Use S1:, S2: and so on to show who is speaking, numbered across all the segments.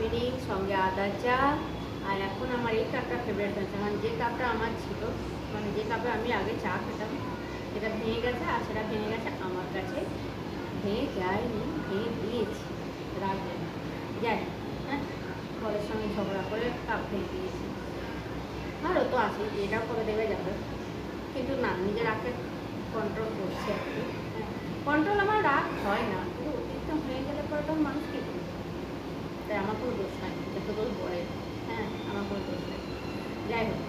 S1: মুড়ি সঙ্গে আদা চা। আর এখন আমার এই কাপটা ফেভারিট হয়েছে, মানে যে কাপটা আমার ছিল, মানে যে কাপে আমি আগে চা খেতাম সেটা ভেঙে গেছে, আর সেটা ভেঙে গেছে আমার কাছে, ভেঙে যায়নি, ভেঙে দিয়েছি, রাখবে না যাই, হ্যাঁ ঘরের সঙ্গে ঝগড়া করে কাপ ভেঙে দিয়েছি। আরও তো আছে, এটাও করে দেবে যাবে, কিন্তু না, নিজের রাগকে কন্ট্রোল করছে আর কি। হ্যাঁ, কন্ট্রোল আমার রাগ হয় না, কিন্তু অতিরিক্ত হয়ে গেলে পরে তো মানুষ কী করবে, তাই আমার কোনো দোষ নাই, যত দোষ বলে, হ্যাঁ আমার কোনো দোষ নেই। যাই হোক,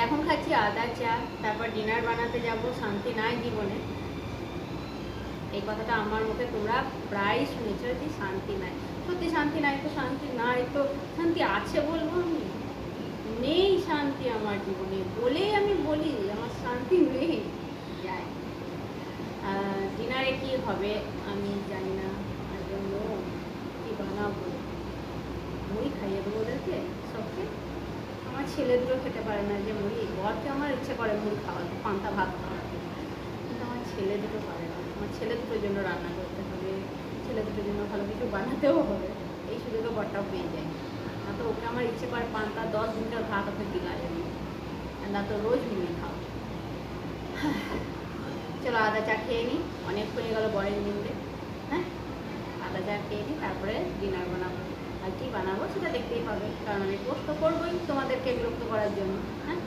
S1: এখন খাচ্ছি আদা চা, তারপর ডিনার বানাতে যাব, শান্তি নাই জীবনে। এই কথাটা আমার মুখে তোমরা প্রায় শুনেছ যে শান্তি নাই, সত্যি শান্তি নাই তো, শান্তি নাই তো শান্তি আছে বলবো আমি? নেই শান্তি আমার জীবনে বলেই আমি বলি আমার শান্তি নেই। যাই, ডিনারে কি হবে আমি জানি না, তার জন্য কী বানাবো, মুড়ি খাইয়ে দেবো ওদেরকে সবকে। আমার ছেলে দুটো খেতে পারে না যে মুড়ি, বরকে আমার ইচ্ছে করে মুড়ি খাওয়াতে, পান্তা ভাত খাওয়াতে, কিন্তু আমার ছেলে দুটো পারে না। আমার ছেলে দুটোর জন্য রান্না করতে হবে, ছেলে দুটোর জন্য ভালো কিছু বানাতেও হবে, এই সুযোগে বরটাও পেয়ে যায় না, তো ওকে আমার ইচ্ছে করে পান্তা 10 দিনকার ভাত ওকে দিলা যাবে না, তো রোজ মুড়ি খাও। চলো আদা চা খেয়ে নিই, অনেক হয়ে গেল বরের নিন্দে। হ্যাঁ, আদা চা খেয়ে নিই, তারপরে ডিনার বানাবো। আর কি বানাবো সেটা দেখতেই পাবে, কারণ আমি পোস্ট তো করবোই তোমাদেরকে বিরক্ত করার জন্য। হ্যাঁ,